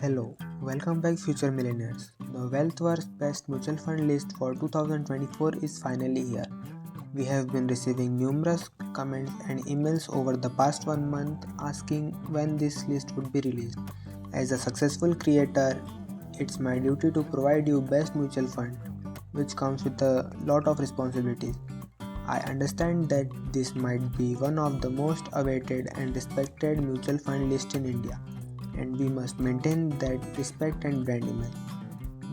Hello, welcome back Future Millionaires. The Wealth Worth Best Mutual Fund list for 2024 is finally here. We have been receiving numerous comments and emails over the past 1 month asking when this list would be released. As a successful creator, it's my duty to provide you best mutual fund, which comes with a lot of responsibilities. I understand that this might be one of the most awaited and respected mutual fund lists in India, and we must maintain that respect and brand image.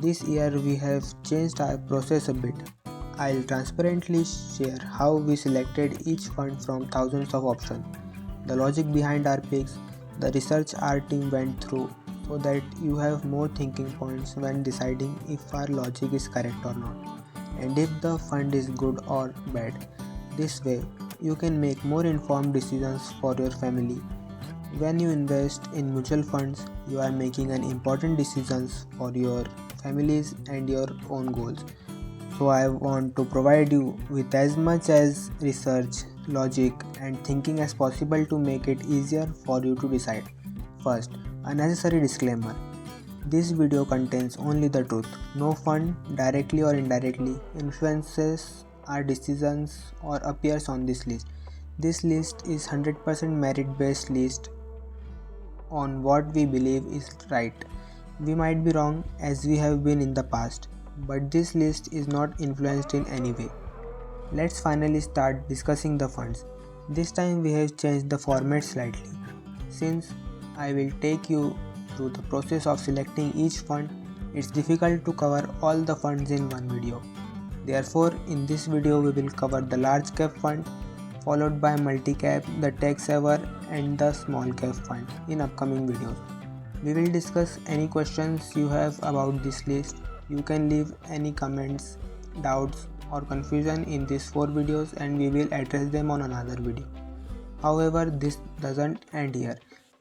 This year we have changed our process a bit. I'll transparently share how we selected each fund from thousands of options, the logic behind our picks, the research our team went through, so that you have more thinking points when deciding if our logic is correct or not, and if the fund is good or bad. This way, you can make more informed decisions for your family. When you invest in mutual funds, you are making an important decisions for your families and your own goals. So I want to provide you with as much as research, logic and thinking as possible to make it easier for you to decide. First, a necessary disclaimer. This video contains only the truth. No fund, directly or indirectly, influences our decisions or appears on this list. This list is 100% merit based list on what we believe is right. We might be wrong as we have been in the past, but this list is not influenced in any way. Let's finally start discussing the funds. This time we have changed the format slightly. Since I will take you through the process of selecting each fund, it's difficult to cover all the funds in one video. Therefore, in this video we will cover the large cap fund, followed by multi-cap, the tech saver and the small cap fund in upcoming videos. We will discuss any questions you have about this list. You can leave any comments, doubts or confusion in these 4 videos and we will address them on another video. However, this doesn't end here.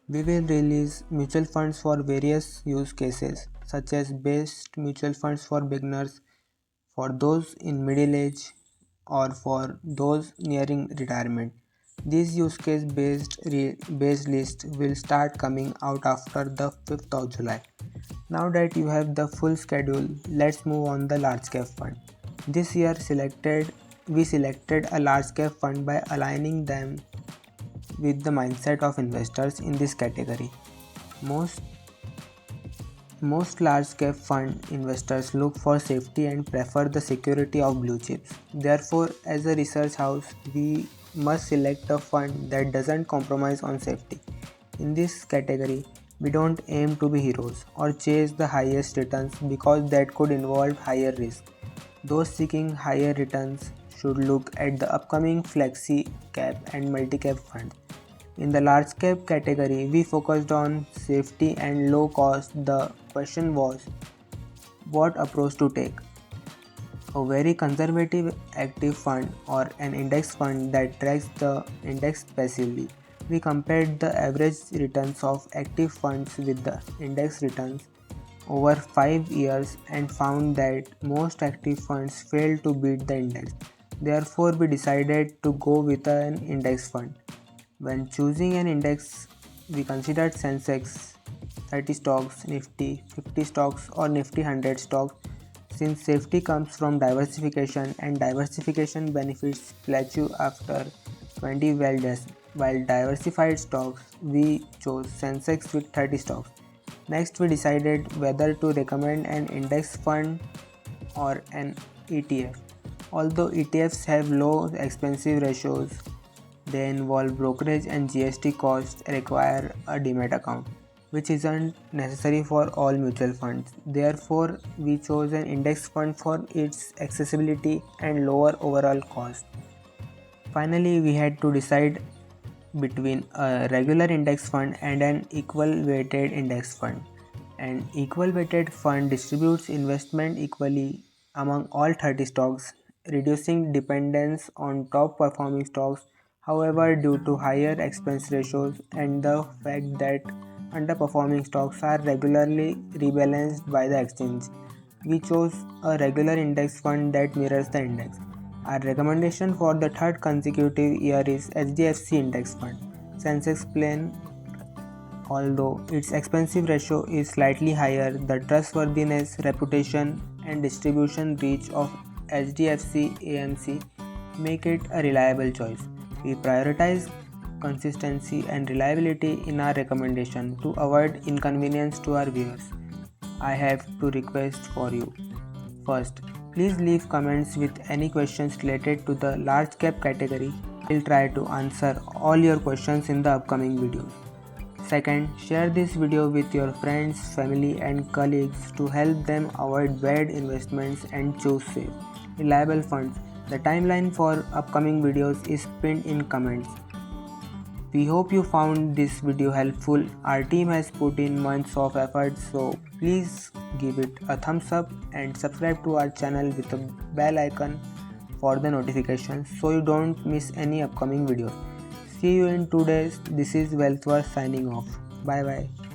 We will release mutual funds for various use cases such as best mutual funds for beginners, for those in middle age or for those nearing retirement. This use case based list will start coming out after the 5th of July. Now that you have the full schedule, let's move on the large cap fund. This year we selected a large cap fund by aligning them with the mindset of investors in this category. Most large cap fund investors look for safety and prefer the security of blue chips. Therefore, as a research house, we must select a fund that doesn't compromise on safety. In this category, we don't aim to be heroes or chase the highest returns because that could involve higher risk. Those seeking higher returns should look at the upcoming flexi cap and multi cap funds. In the large cap category, we focused on safety and low cost. The question was what approach to take. A very conservative active fund or an index fund that tracks the index passively. We compared the average returns of active funds with the index returns over 5 years and found that most active funds failed to beat the index. Therefore, we decided to go with an index fund. When choosing an index, we considered Sensex, 30 stocks, Nifty, 50 stocks or Nifty 100 stocks, since safety comes from diversification and diversification benefits plateau after 20 while diversified stocks, we chose Sensex with 30 stocks. Next, we decided whether to recommend an index fund or an ETF. Although ETFs have low expensive ratios, they involve brokerage and GST costs, require a demat account, which isn't necessary for all mutual funds. Therefore, we chose an index fund for its accessibility and lower overall cost. Finally, we had to decide between a regular index fund and an equal weighted index fund. An equal weighted fund distributes investment equally among all 30 stocks, reducing dependence on top performing stocks. However, due to higher expense ratios and the fact that underperforming stocks are regularly rebalanced by the exchange, we chose a regular index fund that mirrors the index. Our recommendation for the third consecutive year is HDFC Index Fund, Sensex Plain Although its expensive ratio is slightly higher, the trustworthiness, reputation, and distribution reach of HDFC AMC make it a reliable choice. We prioritize consistency and reliability in our recommendation to avoid inconvenience to our viewers. I have two requests for you. First, please leave comments with any questions related to the large cap category. I will try to answer all your questions in the upcoming videos. Second, share this video with your friends, family and colleagues to help them avoid bad investments and choose safe, reliable funds. The timeline for upcoming videos is pinned in comments. We hope you found this video helpful. Our team has put in months of effort, so please give it a thumbs up and subscribe to our channel with a bell icon for the notifications so you don't miss any upcoming videos. See you in 2 days. This is Wealthworth signing off. Bye bye.